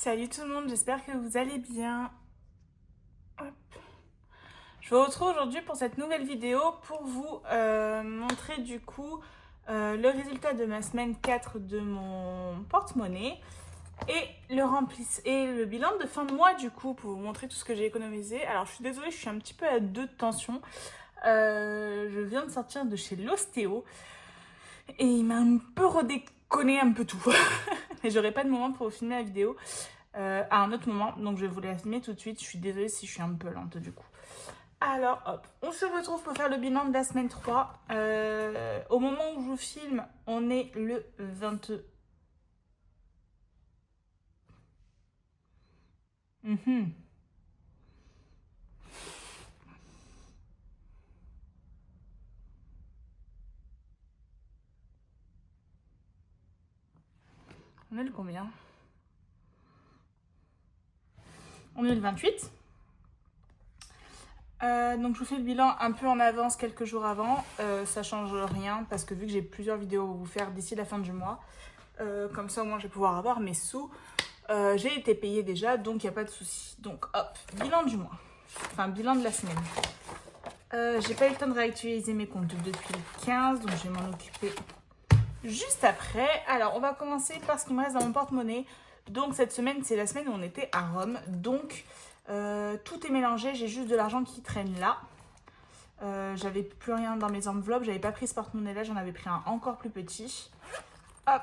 Salut tout le monde, j'espère que vous allez bien. Hop. Je vous retrouve aujourd'hui pour cette nouvelle vidéo pour vous montrer du coup le résultat de ma semaine 4 de mon porte-monnaie et le bilan de fin de mois du coup pour vous montrer tout ce que j'ai économisé. Alors je suis désolée, je suis un petit peu à deux de tension. Je viens de sortir de chez l'ostéo et il m'a un peu redéconné un peu tout. Mais j'aurai pas de moment pour vous filmer la vidéo. À un autre moment, donc je vais vous la filmer tout de suite. Je suis désolée si je suis un peu lente du coup. Alors hop, on se retrouve pour faire le bilan de la semaine 3. Au moment où je vous filme, on est le 20. On est le combien? On est le 28. Donc je vous fais le bilan un peu en avance, quelques jours avant. Ça change rien parce que vu que j'ai plusieurs vidéos à vous faire d'ici la fin du mois, comme ça au moins je vais pouvoir avoir mes sous. J'ai été payée déjà, donc il n'y a pas de souci. Donc hop, bilan du mois. Enfin, bilan de la semaine. J'ai pas eu le temps de réactualiser mes comptes depuis le 15, donc je vais m'en occuper juste après. Alors, on va commencer par ce qui me reste dans mon porte-monnaie. Donc, cette semaine, c'est la semaine où on était à Rome. Donc, tout est mélangé. J'ai juste de l'argent qui traîne là. J'avais plus rien dans mes enveloppes. J'avais pas pris ce porte-monnaie-là. J'en avais pris un encore plus petit. Hop.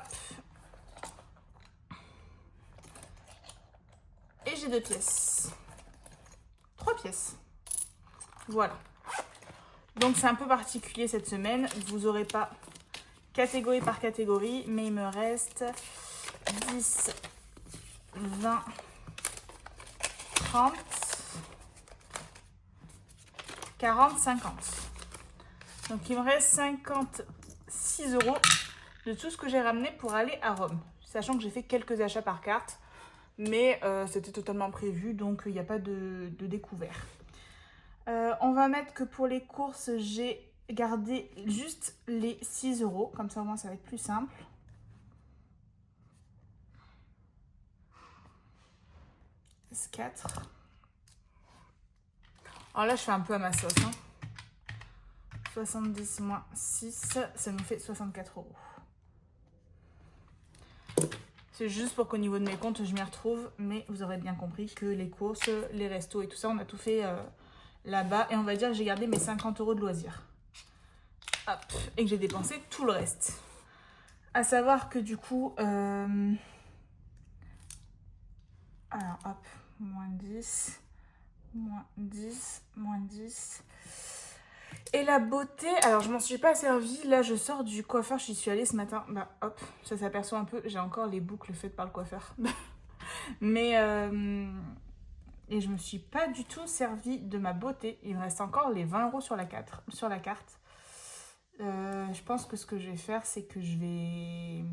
Et j'ai 2 pièces. 3 pièces. Voilà. Donc, c'est un peu particulier cette semaine. Vous n'aurez pas catégorie par catégorie, mais il me reste 10, 20, 30, 40, 50. Donc il me reste 56 € de tout ce que j'ai ramené pour aller à Rome. Sachant que j'ai fait quelques achats par carte, mais c'était totalement prévu, donc il n'y a pas de découvert. On va mettre que pour les courses, j'ai gardé juste les 6 €, comme ça au moins ça va être plus simple. C'est 4. Alors là, je fais un peu à ma sauce. 70 moins 6, ça nous fait 64 €. C'est juste pour qu'au niveau de mes comptes, je m'y retrouve. Mais vous aurez bien compris que les courses, les restos et tout ça, on a tout fait là-bas. Et on va dire que j'ai gardé mes 50 € de loisirs. Hop, et que j'ai dépensé tout le reste. À savoir que du coup... Alors hop, moins 10, moins 10, moins 10... Et la beauté, alors je m'en suis pas servie, là je sors du coiffeur, j'y suis allée ce matin, bah hop, ça s'aperçoit un peu, j'ai encore les boucles faites par le coiffeur. Mais, et je me suis pas du tout servie de ma beauté, il me reste encore les 20 € sur la carte. Je pense que ce que je vais faire, c'est que je vais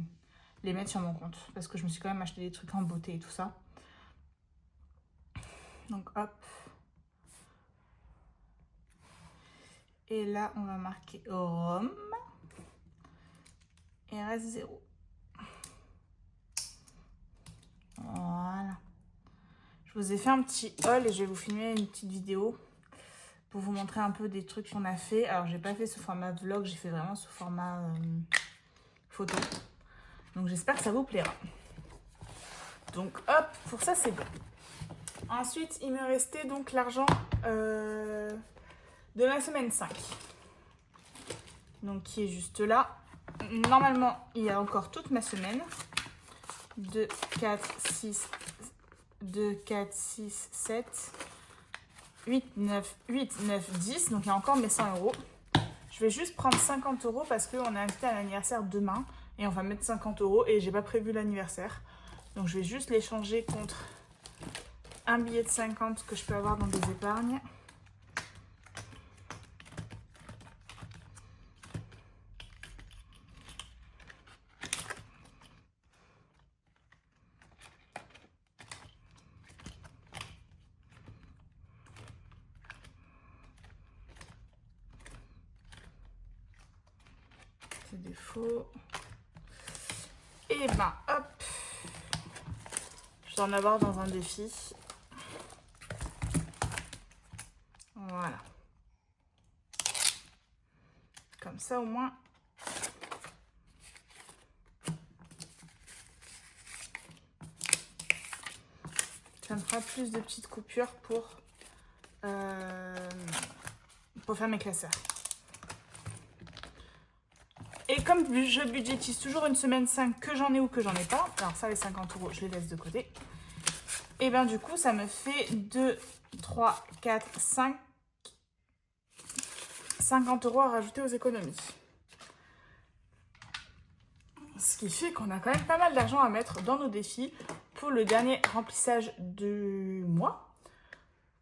les mettre sur mon compte, parce que je me suis quand même acheté des trucs en beauté et tout ça. Donc hop. Et là, on va marquer Rome. Et il reste 0. Voilà. Je vous ai fait un petit haul et je vais vous filmer une petite vidéo pour vous montrer un peu des trucs qu'on a fait. Alors, j'ai pas fait sous format vlog, j'ai fait vraiment sous format photo. Donc, j'espère que ça vous plaira. Donc, hop, pour ça, c'est bon. Ensuite, il me restait donc l'argent de la semaine 5. Donc, qui est juste là. Normalement, il y a encore toute ma semaine. 2, 4, 6, 7, 8, 9, 10. Donc, il y a encore mes 100 €. Je vais juste prendre 50 € parce qu'on est invité à l'anniversaire demain. Et on va mettre 50 € et j'ai pas prévu l'anniversaire. Donc, je vais juste l'échanger contre un billet de 50 que je peux avoir dans des épargnes. C'est des faux. Et ben hop, Je dois en avoir dans un défi. Voilà. Comme ça, au moins... ça me fera plus de petites coupures pour faire mes classeurs. Et comme je budgétise toujours une semaine 5 que j'en ai ou que j'en ai pas, alors ça les 50 €, je les laisse de côté. Et bien du coup, ça me fait 2, 3, 4, 5, 50 € à rajouter aux économies. Ce qui fait qu'on a quand même pas mal d'argent à mettre dans nos défis pour le dernier remplissage du mois.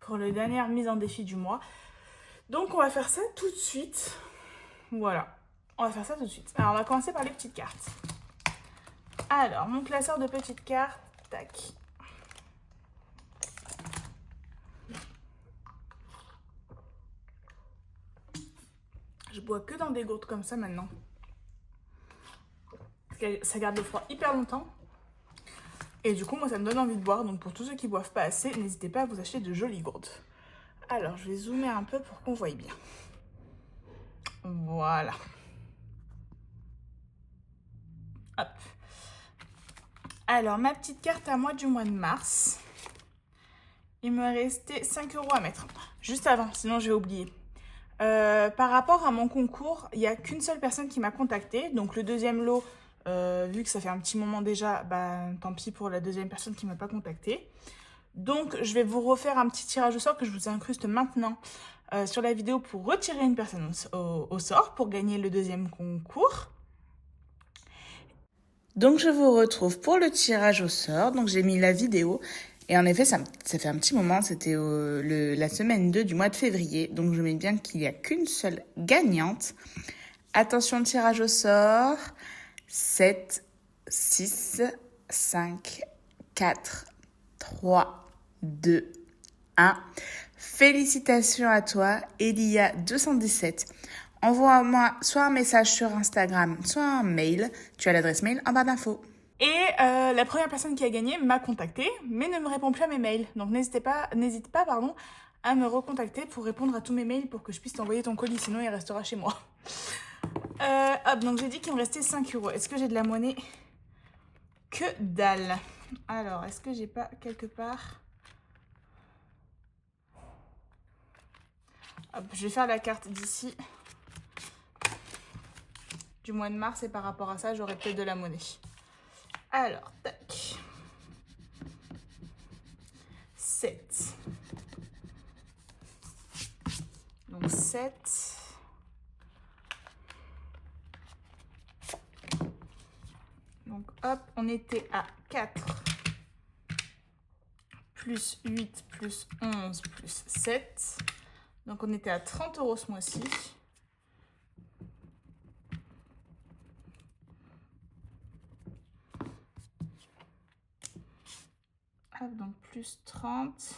Pour la dernière mise en défi du mois. Donc on va faire ça tout de suite. Voilà. On va faire ça tout de suite. Alors on va commencer par les petites cartes. Alors, mon classeur de petites cartes. Tac. Je bois que dans des gourdes comme ça maintenant. Ça garde le froid hyper longtemps. Et du coup, moi, ça me donne envie de boire. Donc, pour tous ceux qui ne boivent pas assez, n'hésitez pas à vous acheter de jolies gourdes. Alors, je vais zoomer un peu pour qu'on voie bien. Voilà. Hop. Alors, ma petite carte à moi du mois de mars. Il me restait 5 € à mettre. Juste avant, sinon je vais oublier. Par rapport à mon concours, il n'y a qu'une seule personne qui m'a contactée. Donc, le deuxième lot... vu que ça fait un petit moment déjà, bah, tant pis pour la deuxième personne qui ne m'a pas contactée. Donc, je vais vous refaire un petit tirage au sort que je vous incruste maintenant sur la vidéo pour retirer une personne au sort pour gagner le deuxième concours. Donc, je vous retrouve pour le tirage au sort. Donc, j'ai mis la vidéo. Et en effet, ça fait un petit moment. C'était la semaine 2 du mois de février. Donc, je mets bien qu'il n'y a qu'une seule gagnante. Attention, tirage au sort. 7, 6, 5, 4, 3, 2, 1. Félicitations à toi, Elia217. Envoie-moi soit un message sur Instagram, soit un mail. Tu as l'adresse mail en barre d'infos. Et la première personne qui a gagné m'a contactée, mais ne me répond plus à mes mails. Donc n'hésite pas, à me recontacter pour répondre à tous mes mails pour que je puisse t'envoyer ton colis, sinon il restera chez moi. Hop, donc j'ai dit qu'il me restait 5 €. Est-ce que j'ai de la monnaie? Que dalle. Alors, est-ce que j'ai pas quelque part... Hop, je vais faire la carte d'ici. Du mois de mars, et par rapport à ça, j'aurai peut-être de la monnaie. Alors, tac. 7. Donc 7. Donc hop, on était à 4, plus 8, plus 11, plus 7. Donc on était à 30 € ce mois-ci. Hop, donc plus 30,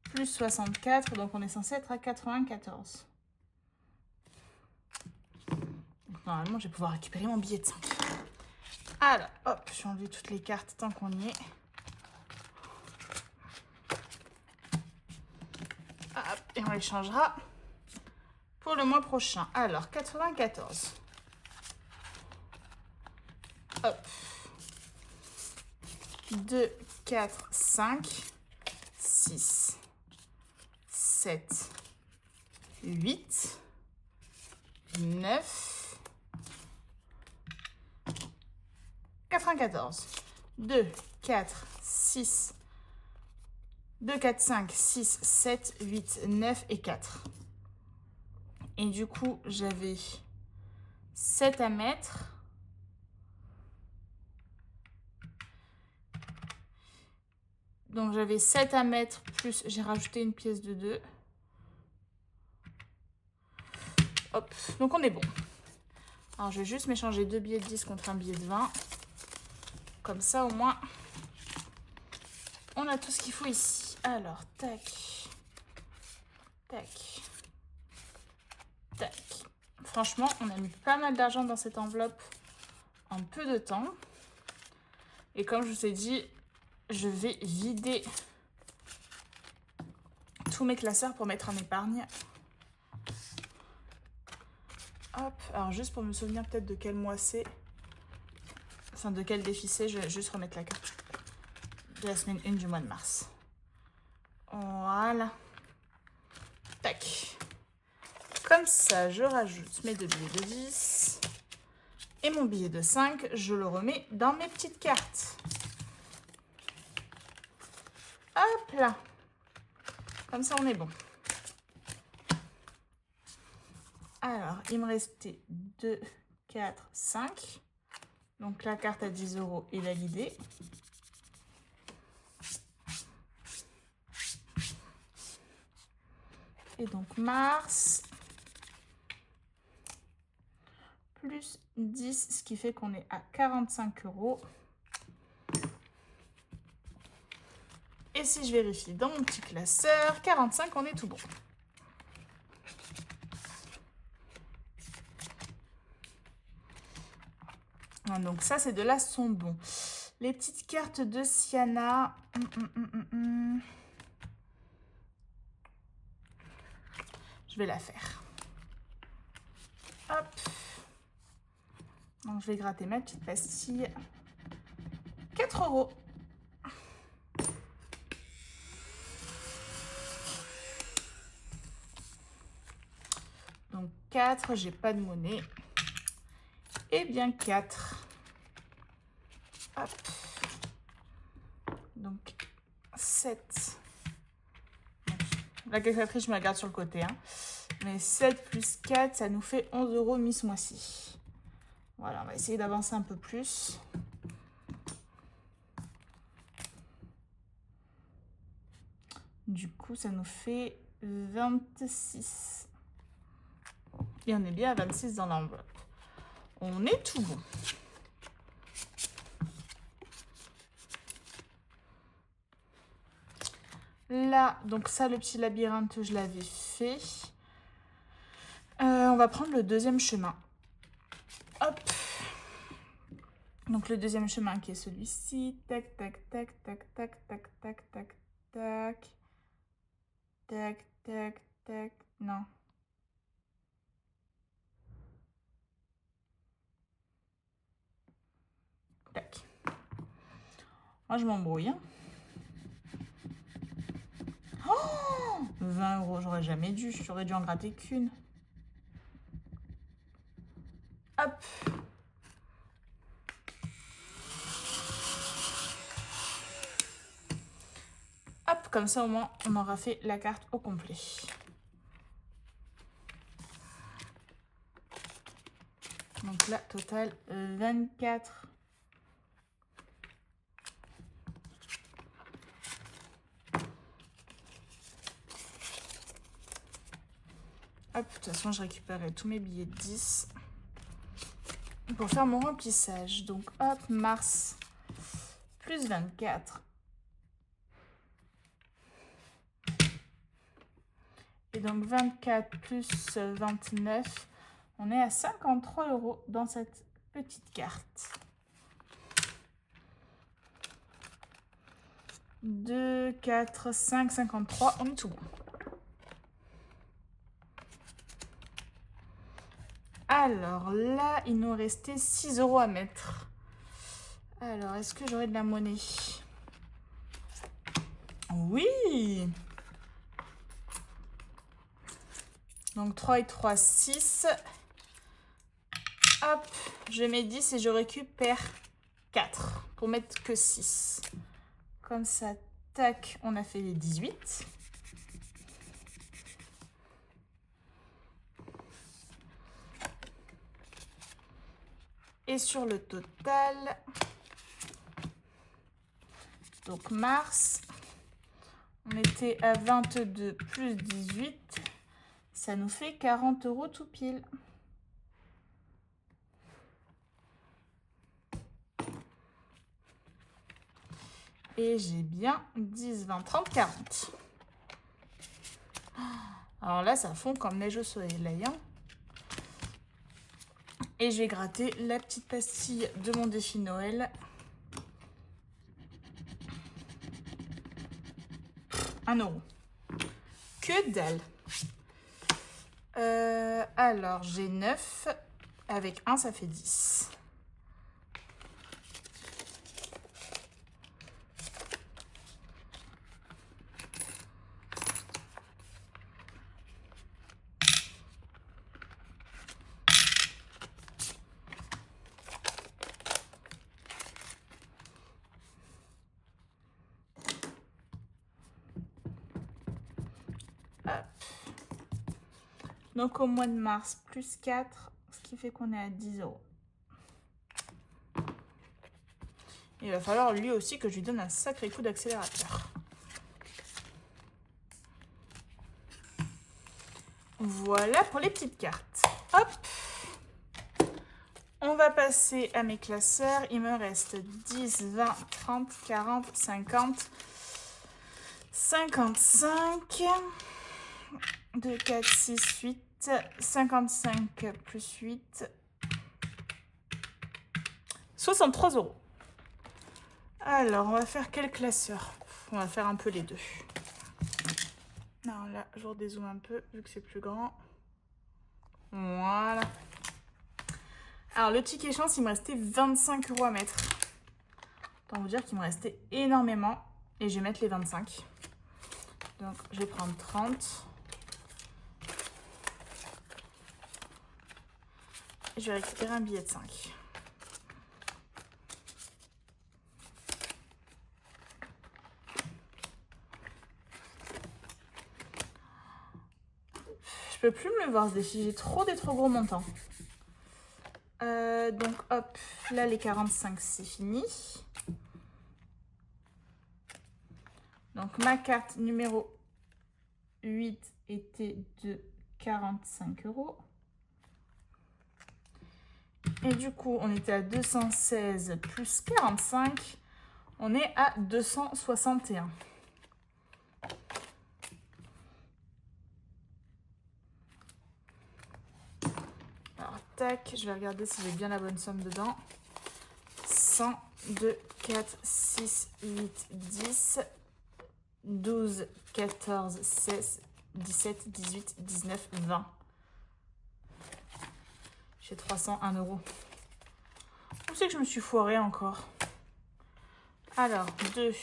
plus 64, donc on est censé être à 94. Donc normalement, je vais pouvoir récupérer mon billet de 5. Alors, hop, je vais enlever toutes les cartes tant qu'on y est. Hop, et on les changera pour le mois prochain. Alors, 94. Hop. 2, 4, 5, 6, 7, 8, 9, 94. 2, 4, 6, 2, 4, 5, 6, 7, 8, 9 et 4. Et du coup, j'avais 7 à mettre. Donc, j'avais 7 à mettre, plus j'ai rajouté une pièce de 2. Hop, donc on est bon. Alors, je vais juste m'échanger 2 billets de 10 contre un billet de 20. Comme ça, au moins, on a tout ce qu'il faut ici. Alors, tac, tac, tac. Franchement, on a mis pas mal d'argent dans cette enveloppe en peu de temps. Et comme je vous ai dit, je vais vider tous mes classeurs pour mettre en épargne. Hop, alors juste pour me souvenir peut-être de quel mois c'est, enfin de quel défi c'est, je vais juste remettre la carte de la semaine 1 du mois de mars. Voilà. Tac. Comme ça, je rajoute mes 2 billets de 10 et mon billet de 5, je le remets dans mes petites cartes. Hop là. Comme ça, on est bon. Alors, il me restait 2, 4, 5. Donc, la carte à 10 € est validée. Et donc, mars, plus 10, ce qui fait qu'on est à 45 €. Et si je vérifie dans mon petit classeur, 45, on est tout bon. Donc ça, c'est de là sont bons. Les petites cartes de Siana. Je vais la faire. Hop. Donc je vais gratter ma petite pastille. 4 €. Donc 4, j'ai pas de monnaie. Et bien 4. Hop. Donc 7. La calculatrice, je me la garde sur le côté. Hein. Mais 7 plus 4, ça nous fait 11 € mis ce mois-ci. Voilà, on va essayer d'avancer un peu plus. Du coup, ça nous fait 26. Et on est bien à 26 dans l'enveloppe. On est tout bon. Là, donc ça, le petit labyrinthe, je l'avais fait. On va prendre le deuxième chemin. Hop. Donc le deuxième chemin qui est celui-ci. Tac, tac, tac, tac, tac, tac, tac, tac, tac. Tac, tac, tac. Non. Tac. Moi, je m'embrouille. Hein. Oh, 20 €, j'aurais jamais dû. J'aurais dû en gratter qu'une. Hop. Hop, comme ça au moins on aura fait la carte au complet. Donc là, total 24. Hop, de toute façon, je récupérerai tous mes billets de 10 pour faire mon remplissage. Donc hop, mars, plus 24. Et donc 24 plus 29, on est à 53 € dans cette petite carte. 2, 4, 5, 53, on est tout bon. Alors là, il nous restait 6 € à mettre. Alors, est-ce que j'aurai de la monnaie? Oui! Donc 3 et 3, 6. Hop, je mets 10 et je récupère 4 pour mettre que 6. Comme ça, tac, on a fait les 18. Et sur le total, donc mars, on était à 22 plus 18. Ça nous fait 40 € tout pile. Et j'ai bien 10, 20, 30, 40. Alors là, ça fond comme neige au soleil. Hein. Et je vais gratter la petite pastille de mon défi Noël. 1 euro. Que dalle. Alors, j'ai 9. Avec 1, ça fait 10. Donc au mois de mars, plus 4, ce qui fait qu'on est à 10 euros. Il va falloir lui aussi que je lui donne un sacré coup d'accélérateur. Voilà pour les petites cartes. Hop. On va passer à mes classeurs. Il me reste 10, 20, 30, 40, 50, 55, 2, 4, 6, 8, 55 plus 8, 63 euros. Alors, on va faire quel classeur? On va faire un peu les deux. Non, là, je redézoome un peu, vu que c'est plus grand. Voilà. Alors, le ticket chance, il me restait 25 euros à mettre. Autant vous dire qu'il me restait énormément. Et je vais mettre les 25. Donc, je vais prendre 30. Et je vais récupérer un billet de 5. Je peux plus me le voir ce défi, j'ai trop des trop gros montants. Donc hop, là les 45 c'est fini. Donc ma carte numéro 8 était de 45 euros. Et du coup on était à 216 plus 45, on est à 261. Tac, je vais regarder si j'ai bien la bonne somme dedans. 100, 2, 4, 6, 8, 10, 12, 14, 16, 17, 18, 19, 20. J'ai 301 euros. Où c'est que je me suis foirée encore? Alors, 2,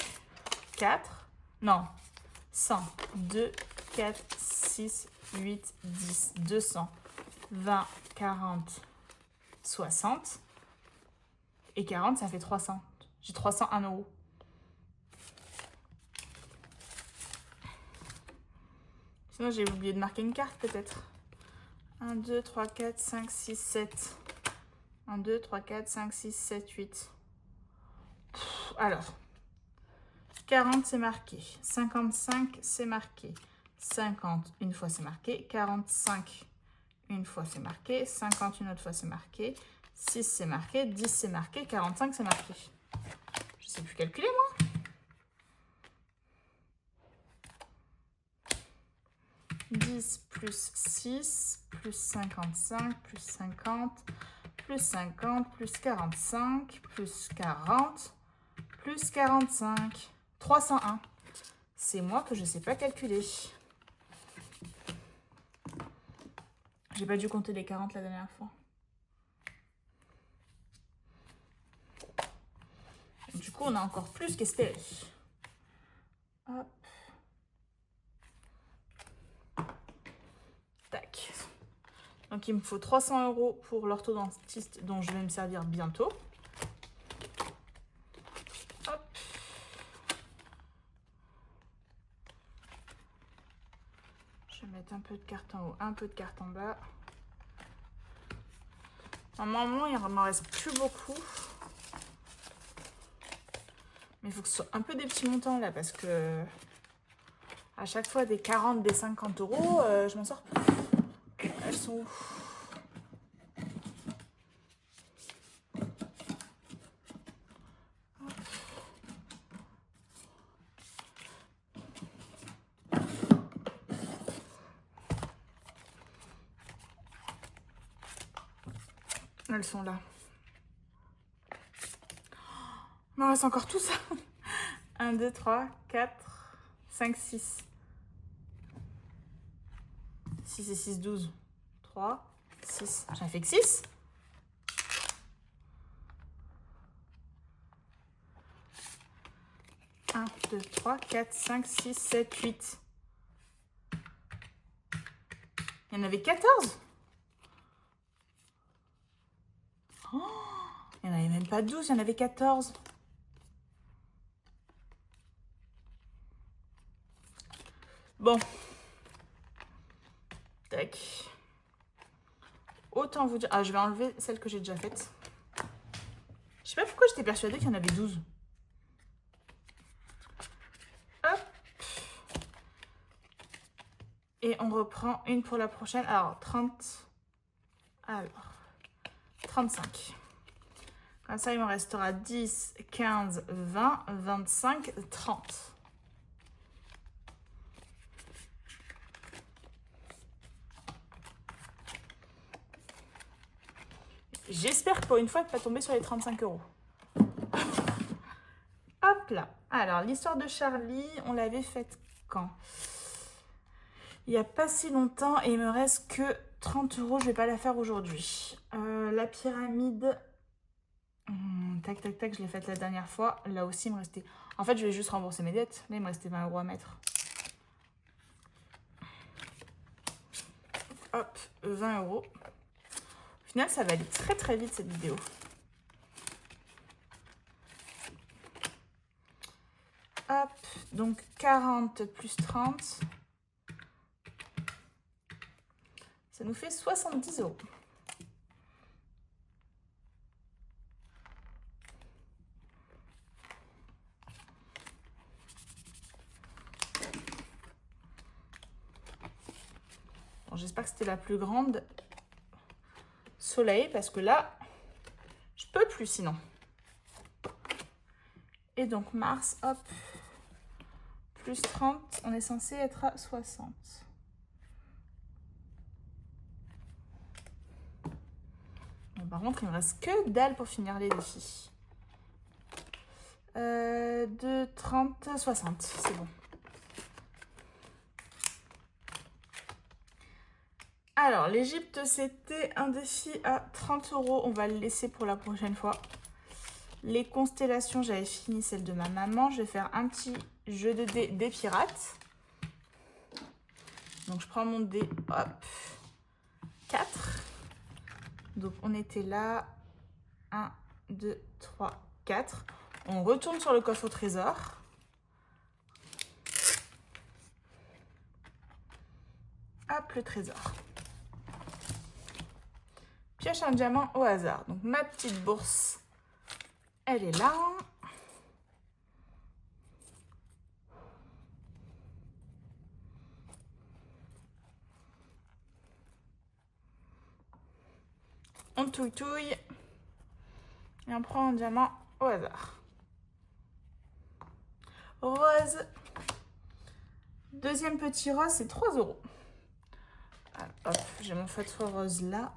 4, non, 100, 2, 4, 6, 8, 10, 200, 20, 40, 60. Et 40, ça fait 300. J'ai 301 euros. Sinon, j'ai oublié de marquer une carte, peut-être. 1, 2, 3, 4, 5, 6, 7. 1, 2, 3, 4, 5, 6, 7, 8. Alors, 40, c'est marqué. 55, c'est marqué. 50, une fois, c'est marqué. 45, une fois, c'est marqué. 50, une autre fois, c'est marqué. 6, c'est marqué. 10, c'est marqué. 45, c'est marqué. Je ne sais plus calculer, moi. 10 plus 6, plus 55, plus 50, plus 50, plus 45, plus 40, plus 45. 301. C'est moi que je ne sais pas calculer. J'ai pas dû compter les 40 la dernière fois. Du coup, on a encore plus qu'espéré. Hop. Tac. Donc, il me faut 300 euros pour l'orthodontiste dont je vais me servir bientôt. Hop. Je vais mettre un peu de carte en haut, un peu de carte en bas. Normalement, il ne m'en reste plus beaucoup. Mais il faut que ce soit un peu des petits montants là parce que à chaque fois des 40, des 50 euros, je m'en sors plus. Elles sont où? Elles sont là. Il m'en reste encore tout ça. 1, 2, 3, 4, 5, 6. 6 et 6, 12. 3, 6. J'en fais que 6. Un, 2, 3, 4, 5, 6, 7, 8. Il y en avait 14. Oh, il n'y en avait même pas 12, il y en avait 14. Bon. Tac. Autant vous dire... Ah, je vais enlever celle que j'ai déjà faite. Je sais pas pourquoi j'étais persuadée qu'il y en avait 12. Hop. Et on reprend une pour la prochaine. Alors, 30. Alors, 35. Comme ça, il me restera 10, 15, 20, 25, 30. J'espère que pour une fois, elle ne va pas tomber sur les 35 €. Hop là. Alors, l'histoire de Charlie, on l'avait faite quand? Il n'y a pas si longtemps et il me reste que 30 €. Je ne vais pas la faire aujourd'hui. La pyramide... tac, tac, tac, je l'ai faite la dernière fois. Là aussi, il me restait... En fait, je vais juste rembourser mes dettes. Là, il me restait 20 € à mettre. Hop, 20 €. Au final, ça va aller très très vite cette vidéo. Hop, donc 40 plus 30. Ça nous fait 70 €. Bon, j'espère que c'était la plus grande. Soleil, parce que là, je peux plus sinon. Et donc Mars, hop, plus 30, on est censé être à 60. Bon, par contre, il me reste que dalle pour finir les défis. 2, 30, 60, c'est bon. Alors, l'Égypte, c'était un défi à 30 €. On va le laisser pour la prochaine fois. Les constellations, j'avais fini celle de ma maman. Je vais faire un petit jeu de dés des pirates. Donc, je prends mon dé, hop, 4. Donc, on était là. 1, 2, 3, 4. On retourne sur le coffre au trésor. Hop, le trésor. Pioche un diamant au hasard. Donc, ma petite bourse, elle est là. On touille et on prend un diamant au hasard. Rose. Deuxième petit rose, c'est 3 €. Alors, hop, j'ai mon feutre rose là.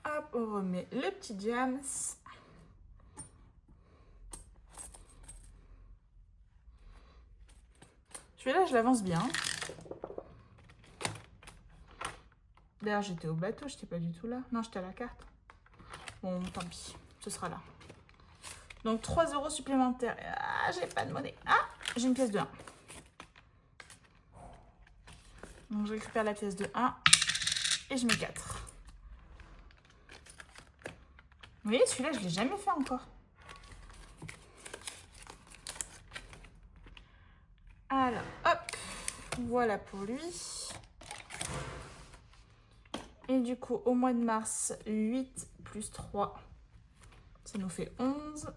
Hop, on remet le petit diams. Celui-là, je l'avance bien. D'ailleurs, j'étais au bateau, j'étais pas du tout là. Non, j'étais à la carte. Bon, tant pis, ce sera là. Donc, 3 € supplémentaires. Ah, j'ai pas de monnaie. Ah, j'ai une pièce de 1. Donc, je récupère la pièce de 1 et je mets 4. Vous voyez, celui-là, je ne l'ai jamais fait encore. Alors, hop, voilà pour lui. Et du coup, au mois de mars, 8 plus 3, ça nous fait 11.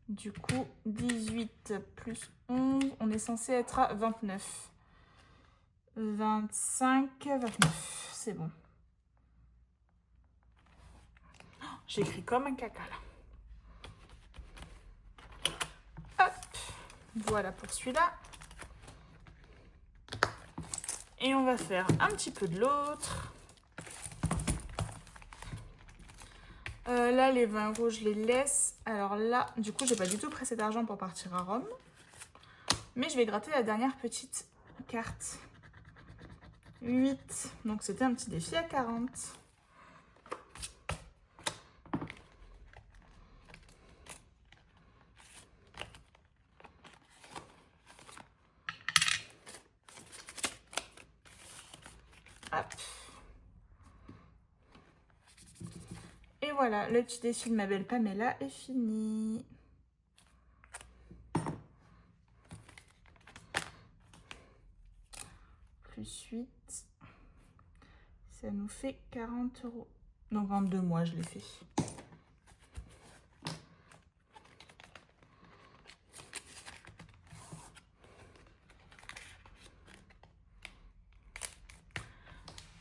Du coup, 18 plus 11, on est censé être à 29. 25, 29, c'est bon. Oh, j'écris comme un caca là. Hop, voilà pour celui-là. Et on va faire un petit peu de l'autre. Là, les 20 euros, je les laisse. Alors là, du coup, j'ai pas du tout pressé d'argent pour partir à Rome. Mais je vais gratter la dernière petite carte. 8. Donc, c'était un petit défi à 40. Hop. Et voilà, le petit défi de ma belle Pamela est fini. Plus 8, ça nous fait 40 euros. Donc 22 mois, je l'ai fait.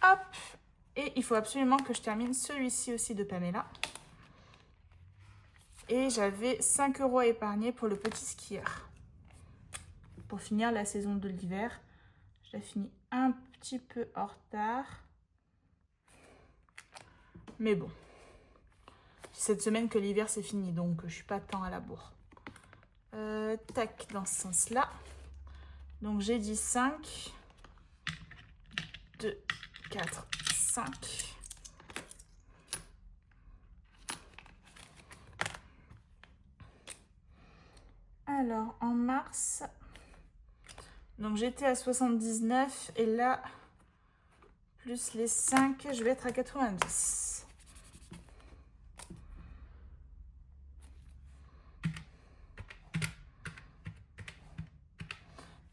Hop! Et il faut absolument que je termine celui-ci aussi de Pamela. Et j'avais 5 euros à épargner pour le petit skieur. Pour finir la saison de l'hiver. Je la finis un petit peu en retard. Mais bon. Cette semaine que l'hiver c'est fini, donc je suis pas tant à la bourre. Tac, dans ce sens-là. Donc j'ai dit 5. 2, 4, 5. Alors, en mars, donc j'étais à 79 et là, plus les 5, je vais être à 90.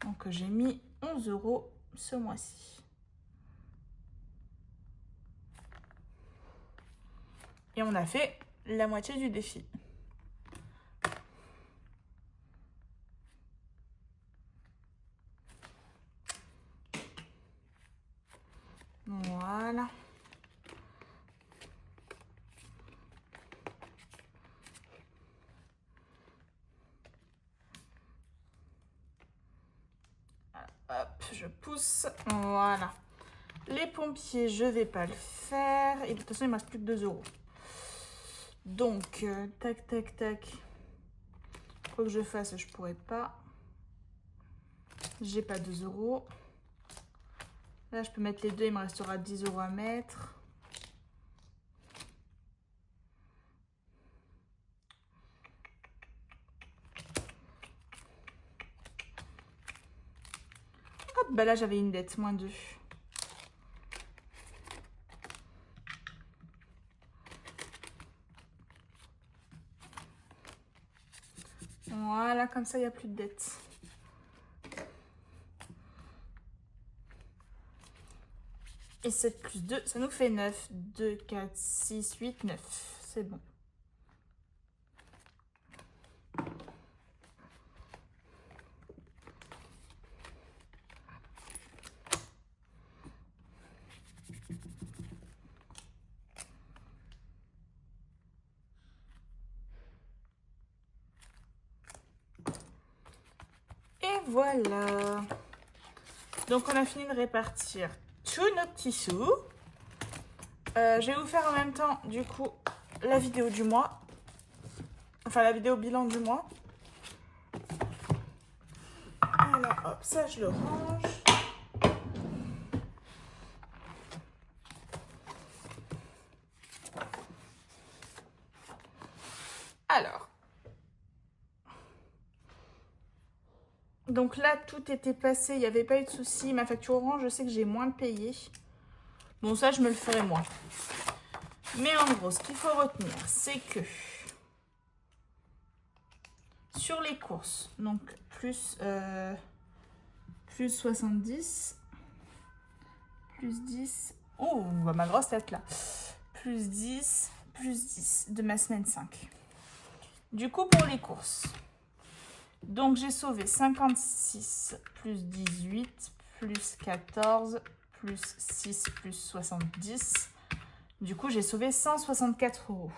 Donc j'ai mis 11 euros ce mois-ci. Et on a fait la moitié du défi. Voilà. Hop, je pousse. Voilà. Les pompiers, je vais pas le faire. Et de toute façon, il me reste plus que 2 euros. Donc, tac, tac, tac. Quoi que je fasse, je pourrais pas. J'ai pas 2 euros. Là, je peux mettre les deux, il me restera 10 euros à mettre. Hop, bah là, j'avais une dette, moins 2. Voilà, comme ça, il n'y a plus de dette. Et 7 plus 2, ça nous fait 9. 2, 4, 6, 8, 9. C'est bon. Et voilà. Donc, on a fini de répartir tous nos petits sous. Je vais vous faire en même temps, du coup, la vidéo du mois. Enfin, la vidéo bilan du mois. Alors, hop, ça, je le range. Alors. Donc là, tout était passé, il n'y avait pas eu de souci. Ma facture Orange, je sais que j'ai moins payé. Bon, ça, je me le ferai moi. Mais en gros, ce qu'il faut retenir, c'est que sur les courses, donc plus plus 70, plus 10, oh, ma grosse tête là, plus 10 de ma semaine 5. Du coup, pour les courses, donc j'ai sauvé 56 plus 18 plus 14 plus 6 plus 70. Du coup, j'ai sauvé 164 €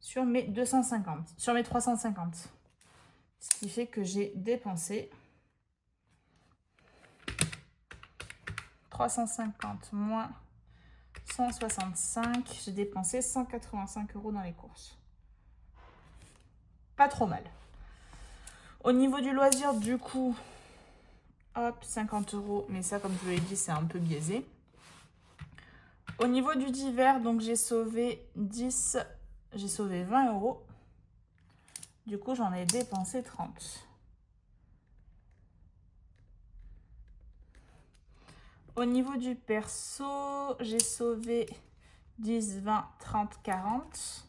sur mes 250, sur mes 350. Ce qui fait que j'ai dépensé 350 moins 165. J'ai dépensé 185 € dans les courses. Pas trop mal. Au niveau du loisir, du coup, hop, 50 €. Mais ça, comme je vous l'ai dit, c'est un peu biaisé. Au niveau du divers, donc j'ai sauvé 20 €. Du coup, j'en ai dépensé 30. Au niveau du perso, j'ai sauvé 10, 20, 30, 40.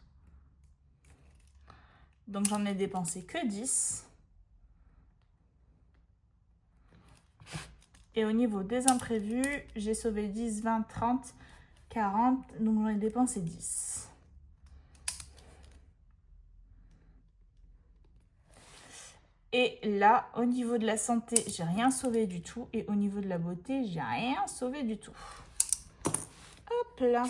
Donc, j'en ai dépensé que 10. Et au niveau des imprévus, j'ai sauvé 10, 20, 30, 40. Donc, j'en ai dépensé 10. Et là, au niveau de la santé, j'ai rien sauvé du tout. Et au niveau de la beauté, j'ai rien sauvé du tout. Hop là.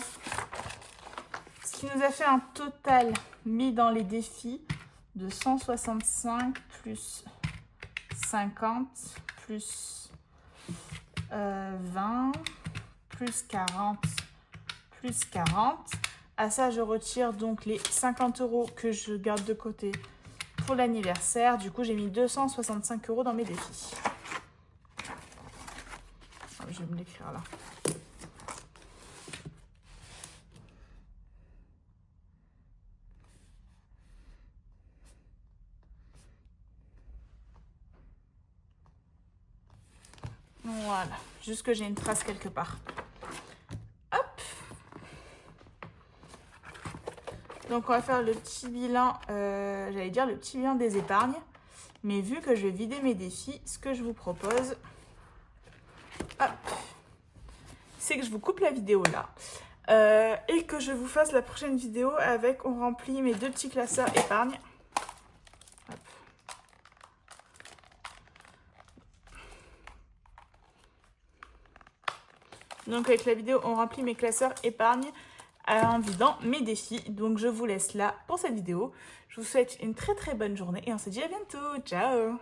Ce qui nous a fait un total mis dans les défis de 165 plus 50 plus 20 plus 40 plus 40. À ça, je retire donc les 50 € que je garde de côté pour l'anniversaire. Du coup, j'ai mis 265 € dans mes défis. Je vais me l'écrire là. Voilà, juste que j'ai une trace quelque part. Hop. Donc, on va faire le petit bilan, j'allais dire le petit bilan des épargnes. Mais vu que je vais vider mes défis, ce que je vous propose, c'est que je vous coupe la vidéo là. Et que je vous fasse la prochaine vidéo avec, on remplit mes 2 petits classeurs épargne. Hop. Donc avec la vidéo, on remplit mes classeurs épargne en vidant mes défis. Donc je vous laisse là pour cette vidéo. Je vous souhaite une très très bonne journée et on se dit à bientôt. Ciao!